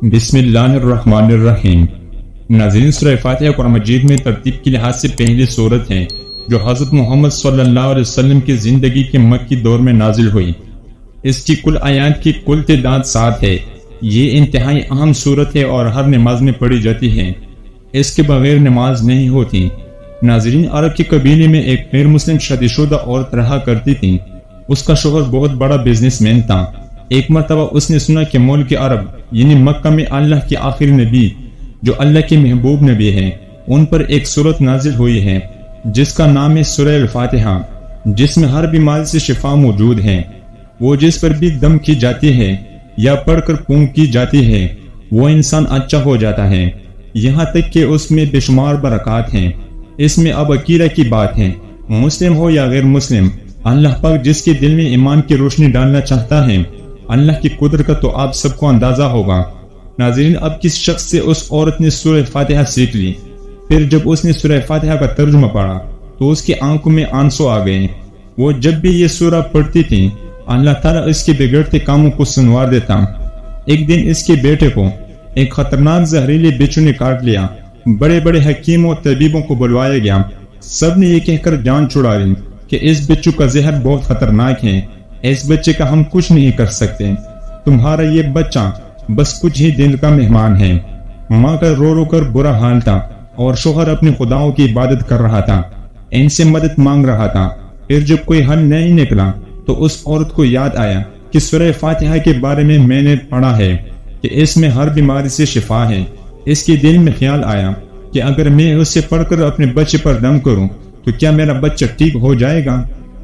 بسم اللہ الرحمن الرحیم۔ ناظرین، سورہ فاتحہ قرآن مجید میں ترتیب کے لحاظ سے پہلی سورت ہے جو حضرت محمد صلی اللہ علیہ وسلم کی زندگی کے مکی دور میں نازل ہوئی۔ اس کی کل آیات کی کل تعداد 7 ہے۔ یہ انتہائی اہم سورت ہے اور ہر نماز میں پڑھی جاتی ہے۔ اس کے بغیر نماز نہیں ہوتی۔ ناظرین، عرب کے قبیلے میں ایک غیر مسلم شادی شدہ عورت رہا کرتی تھی۔ اس کا شوہر بہت بڑا بزنس مین تھا۔ ایک مرتبہ اس نے سنا کہ ملک عرب یعنی مکہ میں اللہ کے آخری نبی جو اللہ کے محبوب نبی ہیں، ان پر ایک سورت نازل ہوئی ہے جس کا نام ہے سورہ الفاتحہ، جس میں ہر بیماری سے شفا موجود ہے۔ وہ جس پر بھی دم کی جاتی ہے یا پڑھ کر پونک کی جاتی ہے وہ انسان اچھا ہو جاتا ہے، یہاں تک کہ اس میں بے شمار برکات ہیں۔ اس میں اب عقیدہ کی بات ہے، مسلم ہو یا غیر مسلم، اللہ پاک جس کے دل میں ایمان کی روشنی ڈالنا چاہتا ہے، اللہ کی قدرت کا تو آپ سب کو اندازہ ہوگا۔ ناظرین، اب کس شخص سے اس عورت نے سورہ فاتحہ سیکھ لی۔ پھر جب اس نے سورہ فاتحہ کا ترجمہ پڑھا تو اس کی آنکھوں میں آنسو آ گئے۔ وہ جب بھی یہ سورہ پڑھتی تھی اللہ تعالیٰ اس کے بگڑتے کاموں کو سنوار دیتا۔ ایک دن اس کے بیٹے کو ایک خطرناک زہریلے بچھو نے کاٹ لیا۔ بڑے بڑے حکیموں اور طبیبوں کو بلوایا گیا۔ سب نے یہ کہہ کر جان چھڑا لی کہ اس بچھو کا زہر بہت خطرناک ہے، اس بچے کا ہم کچھ نہیں کر سکتے، تمہارا یہ بچہ بس کچھ ہی دن کا مہمان ہے۔ ماں کا رو رو کر برا حال تھا اور شوہر اپنے خداؤں کی عبادت کر رہا تھا، ان سے مدد مانگ رہا تھا۔ پھر جب کوئی حل نہیں نکلا تو اس عورت کو یاد آیا کہ سورہ فاتحہ کے بارے میں نے پڑھا ہے کہ اس میں ہر بیماری سے شفا ہے۔ اس کے دل میں خیال آیا کہ اگر میں اس سے پڑھ کر اپنے بچے پر دم کروں تو کیا میرا بچہ ٹھیک ہو جائے گا؟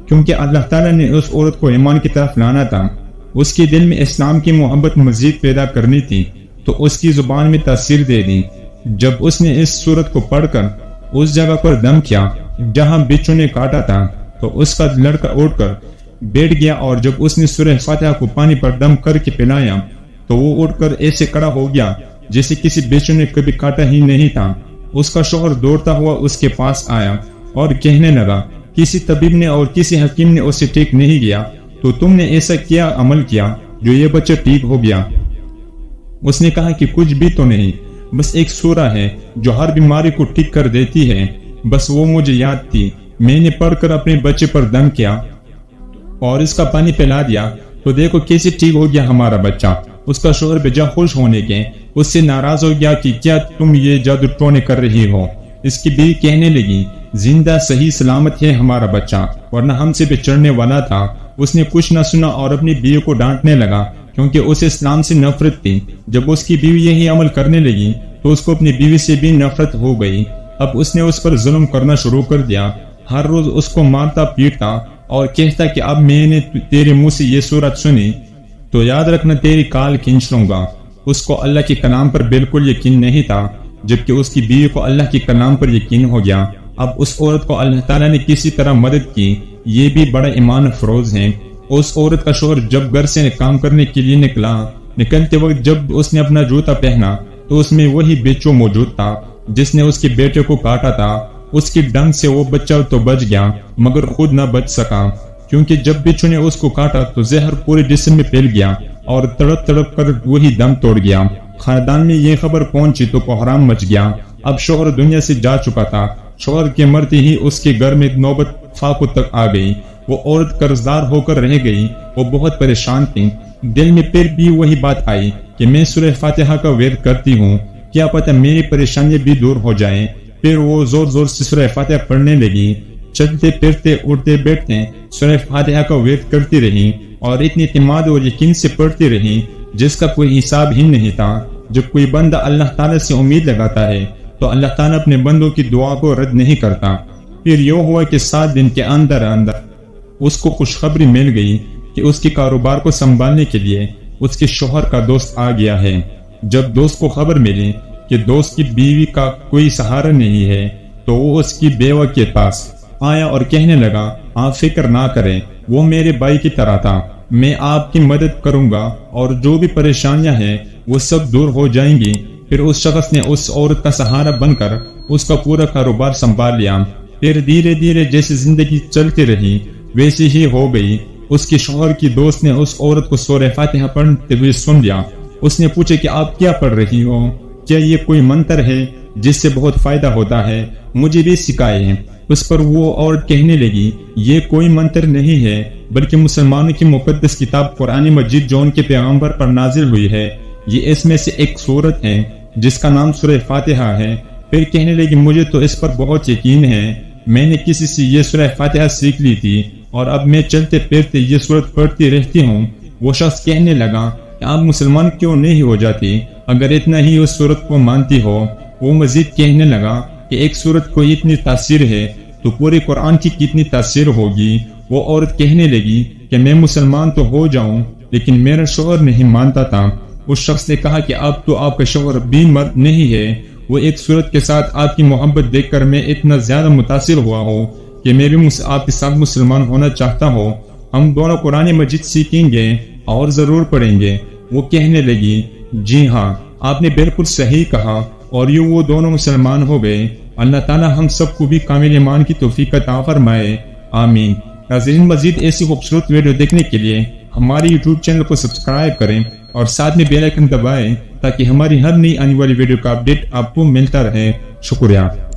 کیونکہ اللہ تعالیٰ نے اس عورت کو ایمان کی طرف لانا تھا، اس کے دل میں اسلام کی محبت مزید پیدا کرنی تھی، تو اس کی زبان میں تاثیر دے دی۔ جب اس نے اس سورت کو پڑھ کر اس جگہ پر دم کیا جہاں بچھو نے کاٹا تھا تو اس کا لڑکا اٹھ کر بیٹھ گیا، اور جب اس نے سورہ فاتحہ کو پانی پر دم کر کے پلایا تو وہ اٹھ کر ایسے کھڑا ہو گیا جیسے کسی بچھو نے کبھی کاٹا ہی نہیں تھا۔ اس کا شوہر دوڑتا ہوا اس کے پاس آیا اور کہنے لگا، کسی طبیب نے اور کسی حکیم نے اسے ٹھیک نہیں کیا تو تم نے ایسا کیا عمل کیا جو یہ بچہ ٹھیک ہو گیا؟ اس نے کہا کہ کچھ بھی تو نہیں، بس ایک سورہ ہے جو ہر بیماری کو ٹھیک کر دیتی ہے، بس وہ مجھے یاد تھی، میں نے پڑھ کر اپنے بچے پر دم کیا اور اس کا پانی پلا دیا تو دیکھو کیسے ٹھیک ہو گیا ہمارا بچہ۔ اس کا شوہر بجا خوش ہونے کے اس سے ناراض ہو گیا کہ کیا تم یہ جادو ٹونے کر رہی ہو۔ اس کی بیوی کہنے لگی، زندہ صحیح سلامت ہے ہمارا بچہ، ورنہ ہم سے بچڑنے والا تھا۔ اس نے کچھ نہ سنا اور اپنی بیوی کو ڈانٹنے لگا کیونکہ اسے اسلام سے نفرت تھی۔ جب اس کی بیوی یہی عمل کرنے لگی تو اس کو اپنی بیوی سے بھی نفرت ہو گئی۔ اب اس نے اس پر ظلم کرنا شروع کر دیا، ہر روز اس کو مارتا پیٹتا اور کہتا کہ اب میں نے تیرے منہ سے یہ سورت سنی تو یاد رکھنا تیری کال کھینچ لوں گا۔ اس کو اللہ کے کلام پر بالکل یقین نہیں تھا، جبکہ اس کی بیوی کو اللہ کے کلام پر یقین ہو گیا۔ اب اس عورت کو اللہ تعالیٰ نے کسی طرح مدد کی، یہ بھی بڑا ایمان افروز ہے۔ اس عورت کا شوہر جب گھر سے کام کرنے کے لیے نکلتے وقت جب اس نے اپنا جوتا پہنا تو اس میں وہی بچو موجود تھا جس نے اس کے بیٹے کو کاٹا تھا۔ اس کی ڈنگ سے وہ بچہ تو بچ گیا مگر خود نہ بچ سکا، کیونکہ جب بچو نے اس کو کاٹا تو زہر پورے جسم میں پھیل گیا اور تڑپ تڑپ کر وہی دم توڑ گیا۔ خاندان میں یہ خبر پہنچی تو کوہرام مچ گیا۔ اب شوہر دنیا سے جا چکا تھا۔ شوہر کے مرتے ہی اس کے گھر میں نوبت فاقوں تک آ گئی۔ وہ عورت قرضدار ہو کر رہ گئی، وہ بہت پریشان تھی۔ دل میں پھر بھی وہی بات آئی کہ میں سورہ فاتحہ کا ورد کرتی ہوں، کیا پتہ میری پریشانیاں بھی دور ہو جائیں۔ پھر وہ زور زور سے سورہ فاتحہ پڑھنے لگی، چلتے پھرتے اٹھتے بیٹھتے سورہ فاتحہ کا ورد کرتی رہی اور اتنی اعتماد اور یقین سے پڑھتی رہی جس کا کوئی حساب ہی نہیں تھا۔ جب کوئی بندہ اللہ تعالیٰ سے امید لگاتا ہے تو اللہ تعالیٰ اپنے بندوں کی دعا کو رد نہیں کرتا۔ پھر یہ ہوا کہ 7 دن کے اندر اس کو خوشخبری مل گئی کہ اس کے کاروبار کو سنبھالنے کے لیے اس کے شوہر کا دوست آ گیا ہے۔ جب دوست کو خبر ملی کہ دوست کی بیوی کا کوئی سہارا نہیں ہے تو وہ اس کی بیوہ کے پاس آیا اور کہنے لگا، آپ فکر نہ کریں، وہ میرے بھائی کی طرح تھا، میں آپ کی مدد کروں گا اور جو بھی پریشانیاں ہیں وہ سب دور ہو جائیں گی۔ پھر اس شخص نے اس عورت کا سہارا بن کر اس کا پورا کاروبار سنبھال لیا۔ پھر دھیرے دھیرے جیسے زندگی چلتی رہی ویسی ہی ہو گئی۔ اس کے شوہر کی دوست نے اس عورت کو سورہ فاتحہ پڑھتے ہوئے سن لیا اس نے پوچھا کہ آپ کیا پڑھ رہی ہو؟ کیا یہ کوئی منتر ہے جس سے بہت فائدہ ہوتا ہے؟ مجھے بھی سکھائے۔ اس پر وہ عورت کہنے لگی یہ کوئی منتر نہیں ہے بلکہ مسلمانوں کی مقدس کتاب قرآن مجید جو ان کے پیغمبر پر نازل ہوئی ہے، یہ اس میں سے ایک سورت ہے جس کا نام سورہ فاتحہ ہے۔ پھر کہنے لگی مجھے تو اس پر بہت یقین ہے، میں نے کسی سے یہ سورہ فاتحہ سیکھ لی تھی اور اب میں چلتے پھرتے یہ سورت پڑھتی رہتی ہوں۔ وہ شخص کہنے لگا کہ آپ مسلمان کیوں نہیں ہو جاتی اگر اتنا ہی اس سورت کو مانتی ہو؟ وہ مزید کہنے لگا کہ ایک سورت کو اتنی تاثیر ہے تو پورے قرآن کی کتنی تاثیر ہوگی۔ وہ عورت کہنے لگی کہ میں مسلمان تو ہو جاؤں لیکن میرا شوہر نہیں مانتا تھا۔ اس شخص نے کہا کہ اب تو آپ کا شوہر بھی مرد نہیں ہے، وہ ایک سورت کے ساتھ آپ کی محبت دیکھ کر میں اتنا زیادہ متاثر ہوا ہوں کہ میں بھی آپ کے ساتھ مسلمان ہونا چاہتا ہوں۔ ہم دونوں قرآن مجید سیکھیں گے اور ضرور پڑھیں گے۔ وہ کہنے لگی جی ہاں، آپ نے بالکل صحیح کہا، اور یوں وہ دونوں مسلمان ہو گئے۔ اللہ تعالی ہم سب کو بھی کامل ایمان کی توفیق عطا فرمائے، آمین۔ ناظرین، مزید ایسی خوبصورت ویڈیو دیکھنے کے لیے ہمارے YouTube چینل کو سبسکرائب کریں اور ساتھ میں بیل آئیکن دبائیں تاکہ ہماری ہر نئی آنے والی ویڈیو کا اپڈیٹ آپ کو ملتا رہے۔ شکریہ۔